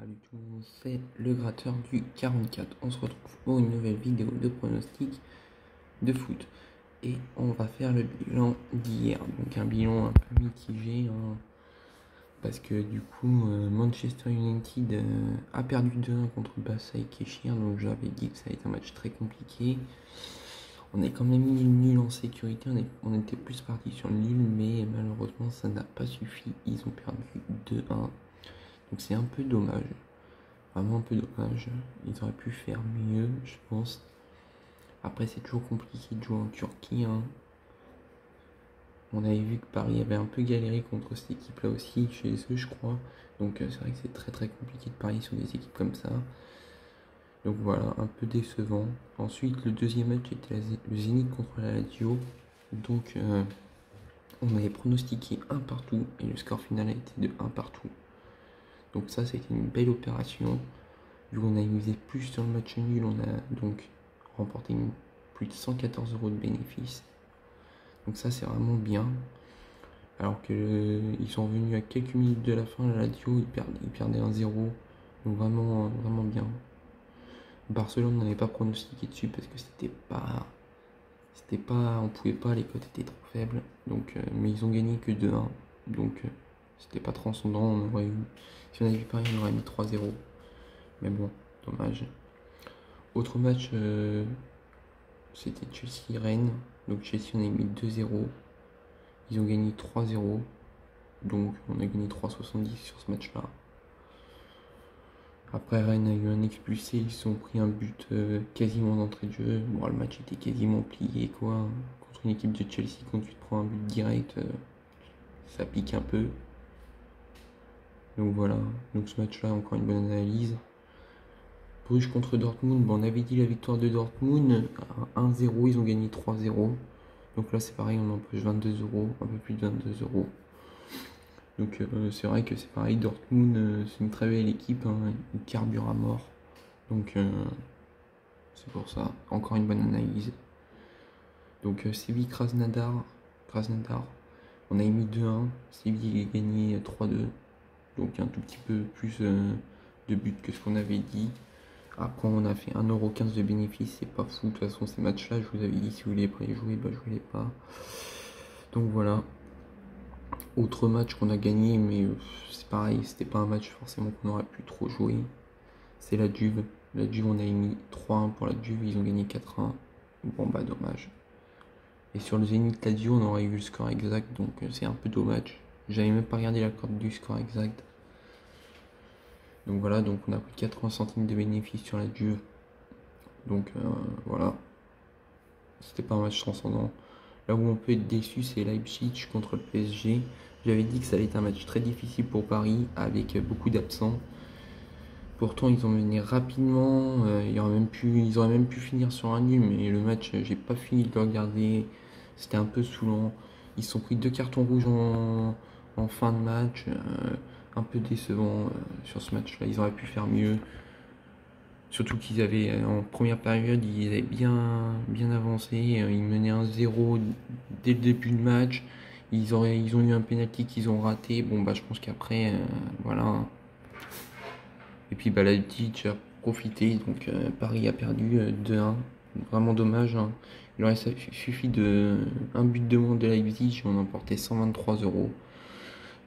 Salut tout le monde, c'est le gratteur du 44. On se retrouve pour une nouvelle vidéo de pronostic de foot. Et on va faire le bilan d'hier. Donc un bilan un peu mitigé, hein, parce que du coup Manchester United a perdu 2-1 contre Basaksehir. Donc j'avais dit que ça allait être un match très compliqué. On est quand même mis le nul en sécurité, on était plus parti sur le nul, mais malheureusement ça n'a pas suffi. Ils ont perdu 2-1. Donc c'est un peu dommage. Vraiment un peu dommage. Ils auraient pu faire mieux, je pense. Après, c'est toujours compliqué de jouer en Turquie, hein. On avait vu que Paris avait un peu galéré contre cette équipe-là aussi, chez eux, je crois. Donc c'est vrai que c'est très très compliqué de parier sur des équipes comme ça. Donc voilà, un peu décevant. Ensuite, le deuxième match était le Zénith contre la Lazio. Donc on avait pronostiqué un partout et le score final a été de 1 partout. Donc ça, c'était une belle opération. Vu qu'on a misé plus sur le match nul, on a donc remporté plus de 114 € de bénéfices. Donc ça, c'est vraiment bien. Alors qu'ils sont revenus à quelques minutes de la fin, la Lazio, ils perdaient 1-0. Donc vraiment, vraiment bien. Barcelone, on n'avait pas pronostiqué dessus parce que on pouvait pas, les cotes étaient trop faibles. Donc, mais ils ont gagné que 2-1. Donc c'était pas transcendant. Si on avait eu Paris, on aurait mis 3-0. Mais bon, dommage. Autre match, c'était Chelsea-Rennes. Donc Chelsea, on a mis 2-0. Ils ont gagné 3-0. Donc on a gagné 3,70 sur ce match-là. Après, Rennes a eu un expulsé. Ils se sont pris un but quasiment d'entrée de jeu. Bon, le match était quasiment plié, quoi. Contre une équipe de Chelsea, quand tu te prends un but direct, ça pique un peu. Donc voilà. Donc ce match-là, encore une bonne analyse. Bruges contre Dortmund, bon, on avait dit la victoire de Dortmund à 1-0, ils ont gagné 3-0. Donc là c'est pareil, on empoche 22 €, un peu plus de 22 €. Donc c'est vrai que c'est pareil, Dortmund c'est une très belle équipe, hein, ils carburent à mort. Donc c'est pour ça, encore une bonne analyse. Donc Séville-Krasnodar, on a mis 2-1, Séville a gagné 3-2. Donc un tout petit peu plus de buts que ce qu'on avait dit. Après, on a fait 1,15 € de bénéfice, c'est pas fou. De toute façon, ces matchs-là, je vous avais dit, si vous voulez pas les jouer, bah, je voulais pas. Donc voilà. Autre match qu'on a gagné, mais c'est pareil, c'était pas un match forcément qu'on aurait pu trop jouer. C'est la Juve. La Juve, on a mis 3-1 pour la Juve, ils ont gagné 4-1. Bon, bah, dommage. Et sur le Zénith Lazio, on aurait eu le score exact, donc c'est un peu dommage. J'avais même pas regardé la cote du score exact. Donc voilà, donc on a pris 80 centimes de bénéfice sur la Juve. Donc voilà, c'était pas un match transcendant. Là où on peut être déçu, c'est Leipzig contre le PSG. J'avais dit que ça allait être un match très difficile pour Paris, avec beaucoup d'absents. Pourtant, ils ont mené rapidement. Ils auraient même pu finir sur un nul, mais le match, j'ai pas fini de le regarder. C'était un peu saoulant. Ils se sont pris 2 cartons rouges en fin de match. Un peu décevant sur ce match-là. Ils auraient pu faire mieux. Surtout qu'ils avaient, en première période, ils avaient bien avancé. Ils menaient 1-0 dès le début de match. Ils ont eu un penalty qu'ils ont raté. Bon, bah, je pense qu'après, voilà. Et puis, bah, Leipzig a profité. Donc, Paris a perdu 2-1. Vraiment dommage, hein. Il aurait suffi un but de moins de Leipzig. On emportait 123 €.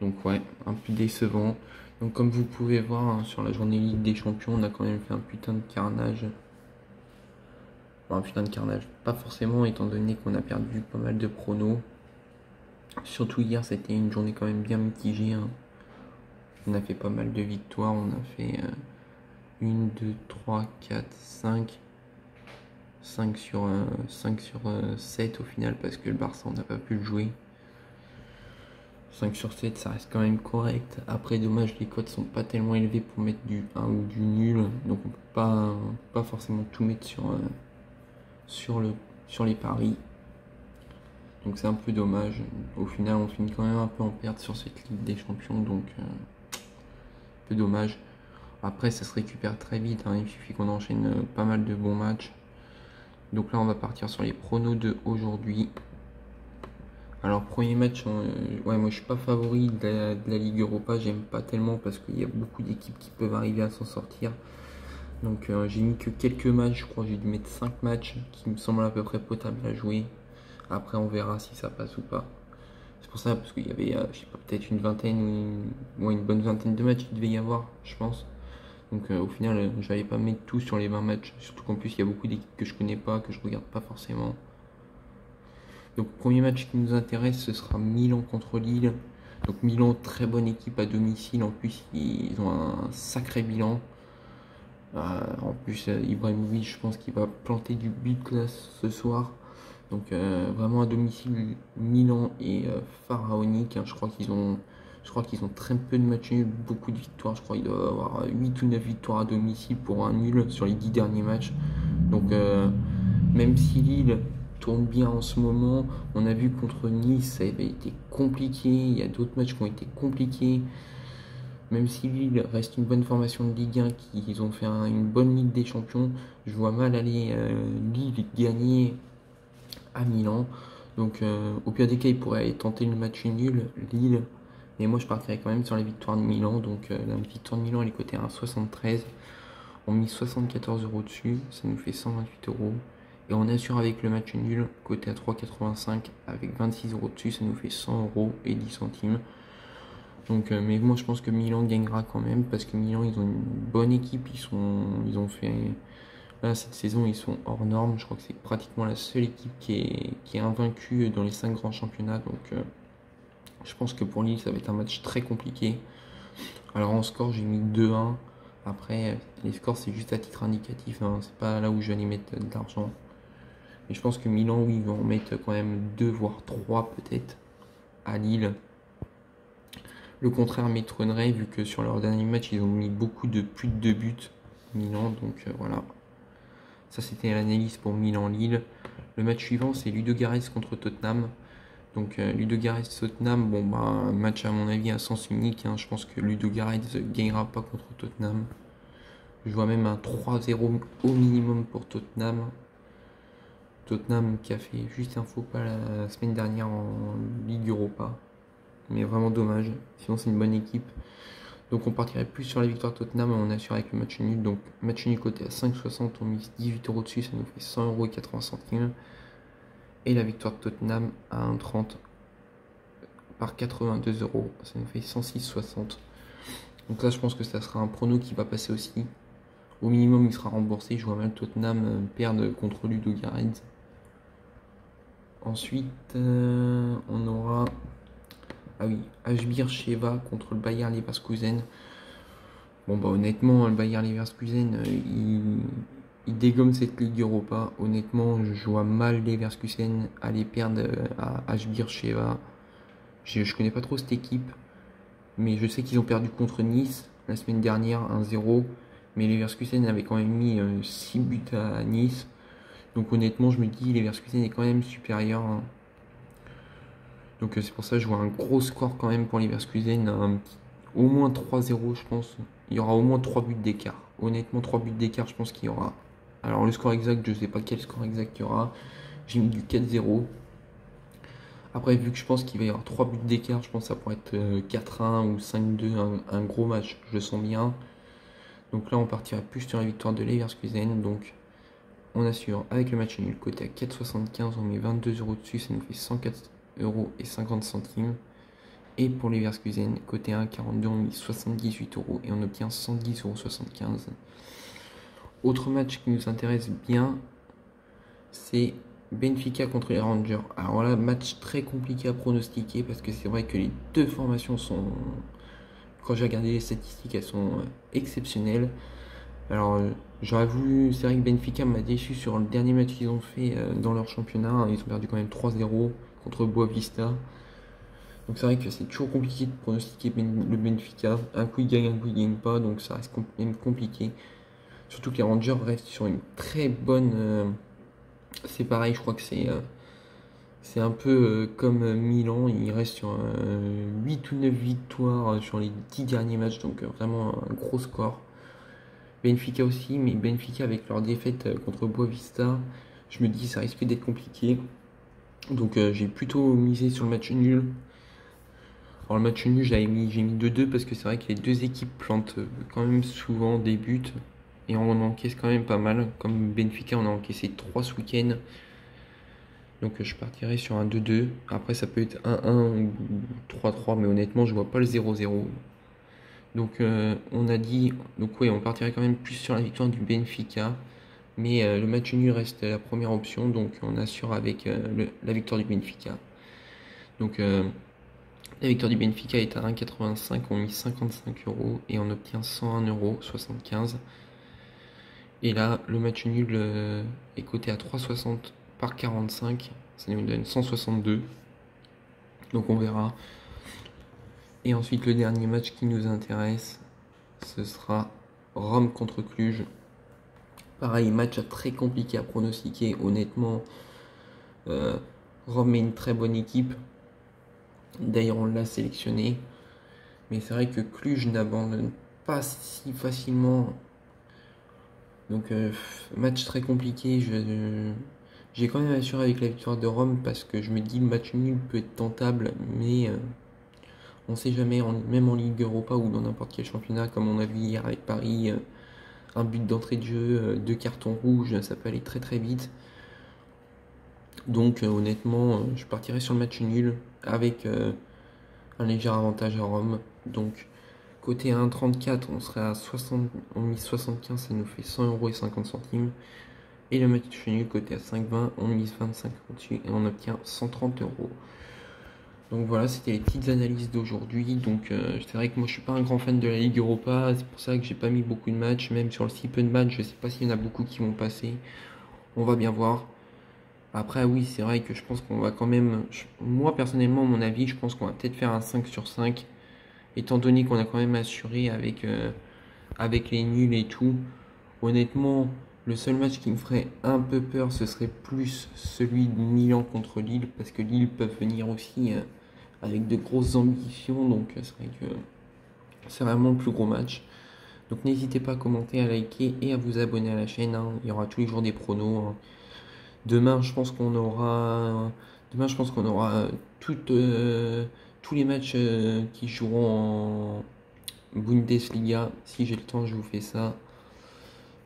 Donc, ouais, un peu décevant. Donc comme vous pouvez voir, hein, sur la journée Ligue des Champions, on a quand même fait un putain de carnage. Bon, un putain de carnage, pas forcément étant donné qu'on a perdu pas mal de pronos. Surtout hier, c'était une journée quand même bien mitigée, hein. On a fait pas mal de victoires, on a fait 1, 2, 3, 4, 5. 5 sur 7 au final parce que le Barça on n'a pas pu le jouer. 5 sur 7, ça reste quand même correct. Après, dommage, les cotes sont pas tellement élevées pour mettre du 1 ou du nul. Donc, on peut pas forcément tout mettre sur les paris. Donc, c'est un peu dommage. Au final, on finit quand même un peu en perte sur cette Ligue des Champions. Donc, un peu dommage. Après, ça se récupère très vite, hein. Il suffit qu'on enchaîne pas mal de bons matchs. Donc là, on va partir sur les pronos de aujourd'hui. Alors, premier match, ouais, moi je suis pas favori de la Ligue Europa, j'aime pas tellement parce qu'il y a beaucoup d'équipes qui peuvent arriver à s'en sortir. Donc, j'ai mis que quelques matchs, je crois que j'ai dû mettre 5 matchs qui me semblent à peu près potables à jouer. Après, on verra si ça passe ou pas. C'est pour ça, parce qu'il y avait, je sais pas, peut-être une vingtaine ou une bonne vingtaine de matchs qu'il devait y avoir, je pense. Donc, au final, j'allais pas mettre tout sur les 20 matchs. Surtout qu'en plus, il y a beaucoup d'équipes que je connais pas, que je regarde pas forcément. Donc, premier match qui nous intéresse, ce sera Milan contre Lille. Donc, Milan, très bonne équipe à domicile. En plus, ils ont un sacré bilan. En plus, Ibrahimovic, je pense qu'il va planter du but là ce soir. Donc, vraiment à domicile, Milan est pharaonique, hein. Je crois qu'ils ont très peu de matchs nuls, beaucoup de victoires. Je crois qu'ils doivent avoir 8 ou 9 victoires à domicile pour un nul sur les 10 derniers matchs. Donc, même si Lille tourne bien en ce moment, on a vu contre Nice, ça avait été compliqué. Il y a d'autres matchs qui ont été compliqués. Même si Lille reste une bonne formation de Ligue 1, qu'ils ont fait une bonne Ligue des Champions, je vois mal aller Lille gagner à Milan. Donc, au pire des cas, ils pourraient tenter le match nul, Lille. Mais moi, je partirais quand même sur la victoire de Milan. Donc, la victoire de Milan, elle est cotée à 1,73. On mise 74 € dessus, ça nous fait 128 €. Et on assure avec le match nul, coté à 3,85, avec 26 € dessus, ça nous fait 100 € et 10 centimes. Donc, mais moi, je pense que Milan gagnera quand même, parce que Milan, ils ont une bonne équipe. Ils ont fait. Là, cette saison, ils sont hors norme. Je crois que c'est pratiquement la seule équipe qui est invaincue dans les 5 grands championnats. Donc, je pense que pour Lille, ça va être un match très compliqué. Alors, en score, j'ai mis 2-1. Après, les scores, c'est juste à titre indicatif, hein. C'est pas là où je vais aller mettre de l'argent. Mais je pense que Milan, oui, ils vont en mettre quand même 2 voire 3 peut-être à Lille. Le contraire m'étonnerait vu que sur leur dernier match, ils ont mis beaucoup de plus de 2 buts Milan. Donc, voilà. Ça, c'était l'analyse pour Milan-Lille. Le match suivant, c'est Ludogorets contre Tottenham. Donc, Ludogorets-Tottenham, bon, bah, un match à mon avis à sens unique, hein. Je pense que Ludogorets ne gagnera pas contre Tottenham. Je vois même un 3-0 au minimum pour Tottenham. Tottenham qui a fait juste un faux pas la semaine dernière en Ligue Europa. Mais vraiment dommage. Sinon, c'est une bonne équipe. Donc, on partirait plus sur la victoire de Tottenham et on assure avec le match nul. Donc, match nul côté à 5,60, on mise 18 € dessus, ça nous fait 100,80 €. Et la victoire de Tottenham à 1,30 par 82 €, ça nous fait 106,60. Donc là, je pense que ça sera un prono qui va passer aussi. Au minimum, il sera remboursé. Je vois mal Tottenham perdre contre Ludogorets. Ensuite, on aura HB Sheva contre le Bayer Leverkusen. Bon, bah honnêtement, le Bayer Leverkusen, il dégomme cette Ligue Europa. Honnêtement, je vois mal Leverkusen aller perdre à HB Sheva. Je connais pas trop cette équipe, mais je sais qu'ils ont perdu contre Nice la semaine dernière 1-0. Mais Leverkusen avait quand même mis 6 buts à Nice. Donc honnêtement, je me dis Leverkusen est quand même supérieur, hein. Donc c'est pour ça que je vois un gros score quand même pour Leverkusen. Au moins 3-0, je pense. Il y aura au moins 3 buts d'écart. Honnêtement, 3 buts d'écart, je pense qu'il y aura. Alors le score exact, je ne sais pas quel score exact il y aura. J'ai mis du 4-0. Après, vu que je pense qu'il va y avoir 3 buts d'écart, je pense que ça pourrait être 4-1 ou 5-2, un gros match, je le sens bien. Donc là, on partirait plus sur la victoire de Leverkusen. Donc on assure avec le match nul, côté à 4,75, on met 22 € dessus, ça nous fait 104,50 € Et pour Leverkusen, côté 1,42, on met 78 € et on obtient 110,75 €. Autre match qui nous intéresse bien, c'est Benfica contre les Rangers. Alors là, match très compliqué à pronostiquer parce que c'est vrai que les deux formations sont, quand j'ai regardé les statistiques, elles sont exceptionnelles. Alors, j'aurais voulu, c'est vrai que Benfica m'a déçu sur le dernier match qu'ils ont fait dans leur championnat. Ils ont perdu quand même 3-0 contre Boavista. Donc c'est vrai que c'est toujours compliqué de pronostiquer le Benfica. Un coup il gagne, un coup il gagne pas, donc ça reste même compliqué. Surtout que les Rangers restent sur une très bonne. C'est pareil, je crois que c'est un peu comme Milan. Ils restent sur 8 ou 9 victoires sur les 10 derniers matchs, donc vraiment un gros score. Benfica aussi, mais Benfica avec leur défaite contre Boavista, je me dis ça risque d'être compliqué. Donc j'ai plutôt misé sur le match nul. Alors le match nul, j'ai mis 2-2 parce que c'est vrai que les deux équipes plantent quand même souvent des buts. Et on en encaisse quand même pas mal. Comme Benfica, on a encaissé 3 ce week-end. Donc je partirai sur un 2-2. Après ça peut être 1-1 ou 3-3. Mais honnêtement, je vois pas le 0-0. Donc on a dit... Donc oui, on partirait quand même plus sur la victoire du Benfica. Mais le match nul reste la première option. Donc on assure avec la victoire du Benfica. Donc la victoire du Benfica est à 1,85, on mise 55 euros et on obtient 101,75 €. Et là, le match nul est coté à 3,60 par 45, ça nous donne 162. Donc on verra. Et ensuite, le dernier match qui nous intéresse, ce sera Rome contre Cluj. Pareil, match très compliqué à pronostiquer. Honnêtement, Rome est une très bonne équipe. D'ailleurs, on l'a sélectionné. Mais c'est vrai que Cluj n'abandonne pas si facilement. Donc match très compliqué. J'ai quand même assuré avec la victoire de Rome parce que je me dis le match nul peut être tentable, mais on sait jamais, même en Ligue Europa ou dans n'importe quel championnat, comme on a vu hier avec Paris, un but d'entrée de jeu, deux cartons rouges, ça peut aller très très vite. Donc honnêtement, je partirai sur le match nul avec un léger avantage à Rome. Donc côté 1,34, on serait à 60, on mise 75, ça nous fait 100,50 €. Et le match nul côté à 5,20, on mise 25 dessus et on obtient 130 euros. Donc voilà, c'était les petites analyses d'aujourd'hui. Donc c'est vrai que moi je suis pas un grand fan de la Ligue Europa, c'est pour ça que j'ai pas mis beaucoup de matchs, même sur le si peu de matchs, je sais pas s'il y en a beaucoup qui vont passer. On va bien voir. Après oui, c'est vrai que je pense qu'on va quand même, moi personnellement, mon avis, je pense qu'on va peut-être faire un 5 sur 5, étant donné qu'on a quand même assuré avec les nuls et tout. Honnêtement, le seul match qui me ferait un peu peur, ce serait plus celui de Milan contre Lille, parce que Lille peuvent venir aussi avec de grosses ambitions, donc c'est vrai que c'est vraiment le plus gros match. Donc n'hésitez pas à commenter, à liker et à vous abonner à la chaîne, hein. Il y aura tous les jours des pronos, hein. Demain, je pense qu'on aura, demain, je pense qu'on aura tous les matchs qui joueront en Bundesliga. Si j'ai le temps, je vous fais ça.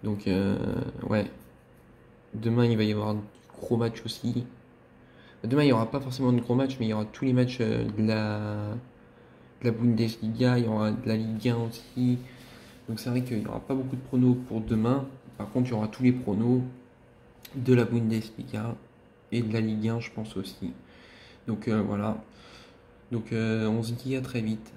Donc, ouais. Demain, il va y avoir de gros matchs aussi. Demain, il n'y aura pas forcément de gros matchs, mais il y aura tous les matchs de la Bundesliga. Il y aura de la Ligue 1 aussi. Donc, c'est vrai qu'il n'y aura pas beaucoup de pronos pour demain. Par contre, il y aura tous les pronos de la Bundesliga et de la Ligue 1, je pense aussi. Donc, voilà. Donc, on se dit à très vite.